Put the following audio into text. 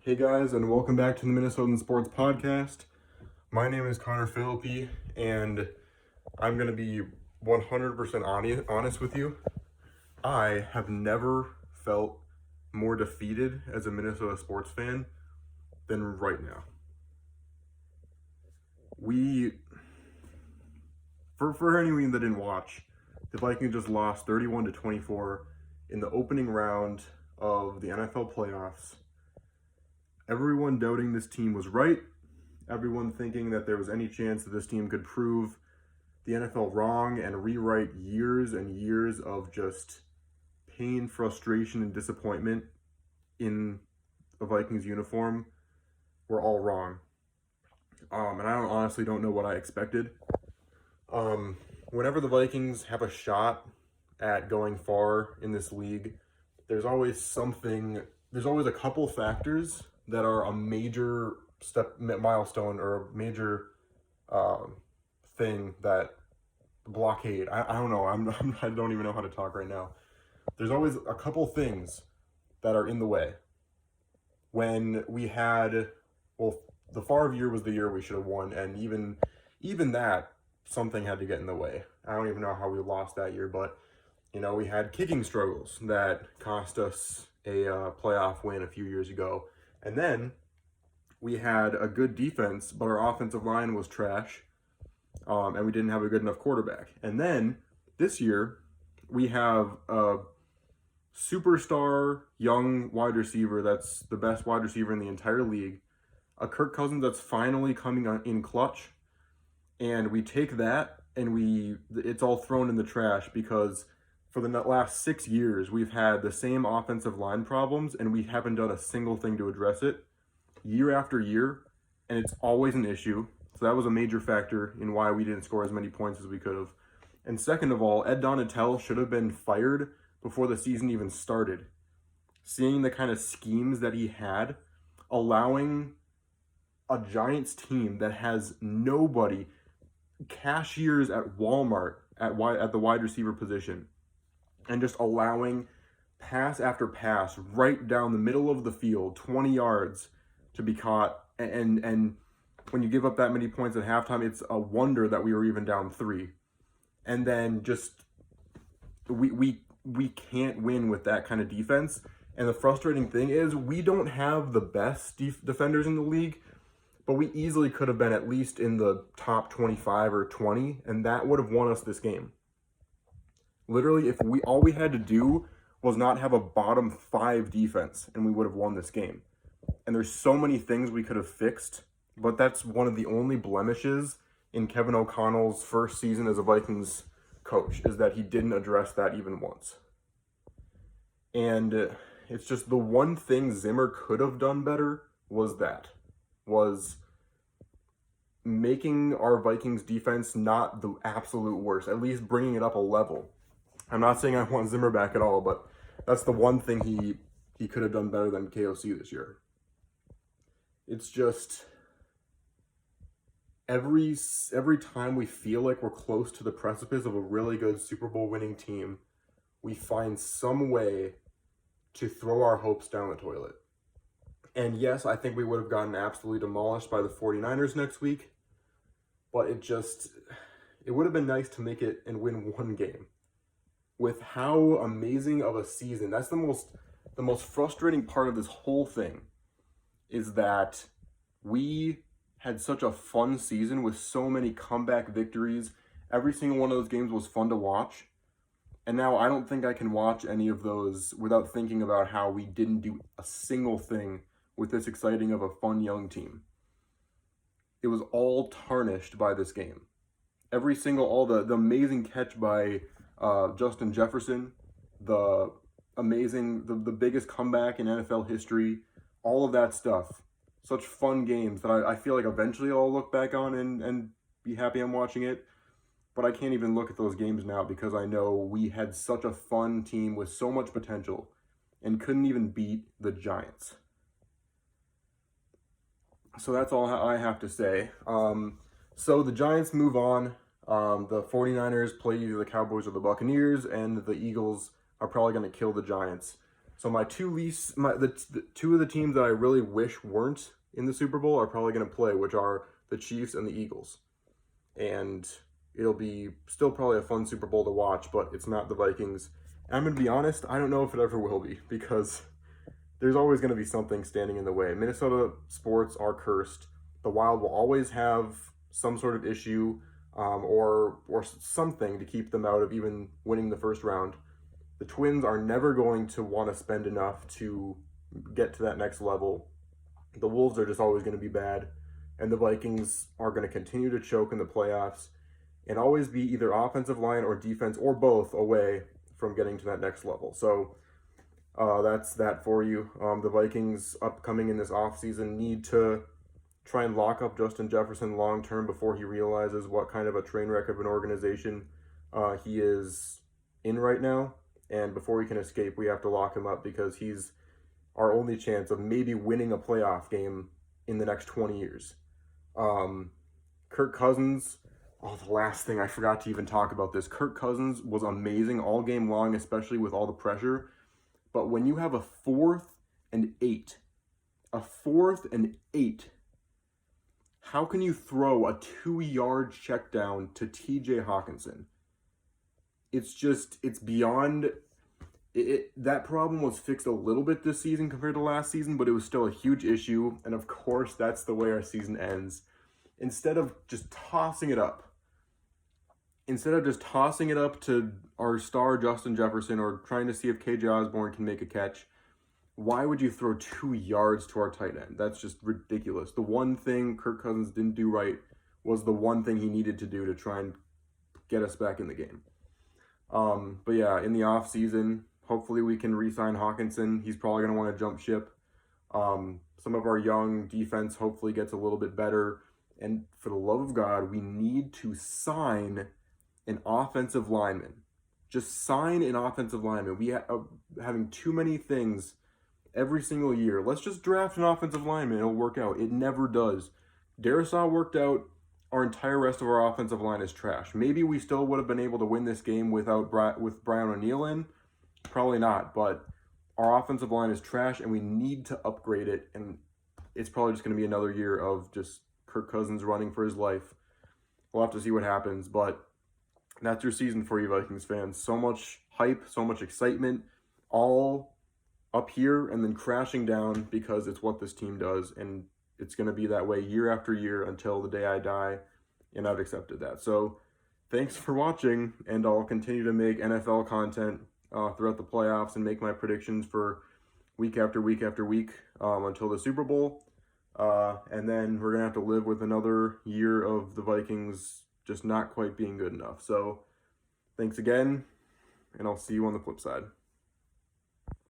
Hey guys, and welcome back to the Minnesotan Sports Podcast. My name is Connor Philippi, and I'm going to be 100% honest with you. I have never felt more defeated as a Minnesota sports fan than right now. For anyone that didn't watch, the Vikings just lost 31-24 in the opening round of the NFL playoffs. Everyone doubting this team was right. Everyone thinking that there was any chance that this team could prove the NFL wrong and rewrite years and years of just pain, frustration, and disappointment in a Vikings uniform were all wrong. And I honestly don't know what I expected. Whenever the Vikings have a shot at going far in this league, there's always a couple factors that are a major milestone or a major thing that blockade. I don't know. I don't even know how to talk right now. There's always a couple things that are in the way. When we had, the Favre year was the year we should have won, and even that, something had to get in the way. I don't even know how we lost that year, but we had kicking struggles that cost us a playoff win a few years ago. And then we had a good defense, but our offensive line was trash, and we didn't have a good enough quarterback. And then this year, we have a superstar young wide receiver that's the best wide receiver in the entire league, a Kirk Cousins that's finally coming in clutch, and we take that and it's all thrown in the trash because for the last 6 years, we've had the same offensive line problems, and we haven't done a single thing to address it year after year, and it's always an issue. So that was a major factor in why we didn't score as many points as we could have. And second of all, Ed Donatell should have been fired before the season even started. Seeing the kind of schemes that he had, allowing a Giants team that has nobody, cashiers at Walmart at the wide receiver position, and just allowing pass after pass right down the middle of the field, 20 yards to be caught. And when you give up that many points at halftime, it's a wonder that we were even down 3. And then just we can't win with that kind of defense. And the frustrating thing is we don't have the best defenders in the league, but we easily could have been at least in the top 25 or 20, and that would have won us this game. Literally, if all we had to do was not have a bottom 5 defense, and we would have won this game. And there's so many things we could have fixed, but that's one of the only blemishes in Kevin O'Connell's first season as a Vikings coach, is that he didn't address that even once. And it's just the one thing Zimmer could have done better was making our Vikings defense not the absolute worst, at least bringing it up a level. I'm not saying I want Zimmer back at all, but that's the one thing he could have done better than KOC this year. It's just every time we feel like we're close to the precipice of a really good Super Bowl winning team, we find some way to throw our hopes down the toilet. And yes, I think we would have gotten absolutely demolished by the 49ers next week, but it would have been nice to make it and win one game. With how amazing of a season, that's the most frustrating part of this whole thing, is that we had such a fun season with so many comeback victories. Every single one of those games was fun to watch. And now I don't think I can watch any of those without thinking about how we didn't do a single thing with this exciting of a fun young team. It was all tarnished by this game. All the amazing catch by Justin Jefferson, the biggest comeback in NFL history, all of that stuff. Such fun games that I feel like eventually I'll look back on and be happy I'm watching it. But I can't even look at those games now because I know we had such a fun team with so much potential and couldn't even beat the Giants. So that's all I have to say. So the Giants move on. The 49ers play either the Cowboys or the Buccaneers, and the Eagles are probably going to kill the Giants. So my the two of the teams that I really wish weren't in the Super Bowl are probably going to play, which are the Chiefs and the Eagles. And it'll be still probably a fun Super Bowl to watch, but it's not the Vikings. And I'm going to be honest, I don't know if it ever will be, because there's always going to be something standing in the way. Minnesota sports are cursed. The Wild will always have some sort of issue, or something to keep them out of even winning the first round. The Twins are never going to want to spend enough to get to that next level. The Wolves are just always going to be bad, and the Vikings are going to continue to choke in the playoffs and always be either offensive line or defense or both away from getting to that next level. So that's that for you. The Vikings upcoming in this offseason need to try and lock up Justin Jefferson long term before he realizes what kind of a train wreck of an organization he is in right now. And before he can escape, we have to lock him up, because he's our only chance of maybe winning a playoff game in the next 20 years. Kirk Cousins, the last thing I forgot to even talk about this. Kirk Cousins was amazing all game long, especially with all the pressure. But when you have a 4th and 8, how can you throw a 2-yard check down to TJ Hawkinson? It's beyond it. That problem was fixed a little bit this season compared to last season, but it was still a huge issue. And of course, that's the way our season ends. Instead of just tossing it up to our star Justin Jefferson, or trying to see if KJ Osborne can make a catch, why would you throw 2 yards to our tight end? That's just ridiculous. The one thing Kirk Cousins didn't do right was the one thing he needed to do to try and get us back in the game. But yeah, in the off season, hopefully we can re-sign Hawkinson. He's probably going to want to jump ship. Some of our young defense hopefully gets a little bit better. And for the love of God, we need to sign an offensive lineman. Just sign an offensive lineman. We are having too many things every single year. Let's just draft an offensive lineman. It'll work out. It never does. Darisaw worked out. Our entire rest of our offensive line is trash. Maybe we still would have been able to win this game with Brian O'Neill in. Probably not, but our offensive line is trash, and we need to upgrade it. And it's probably just going to be another year of just Kirk Cousins running for his life. We'll have to see what happens, but that's your season for you Vikings fans. So much hype, so much excitement, all up here and then crashing down, because it's what this team does, and it's going to be that way year after year until the day I die, and I've accepted that. So thanks for watching, and I'll continue to make NFL content throughout the playoffs and make my predictions for week after week after week until the Super Bowl. And then we're going to have to live with another year of the Vikings just not quite being good enough. So thanks again, and I'll see you on the flip side.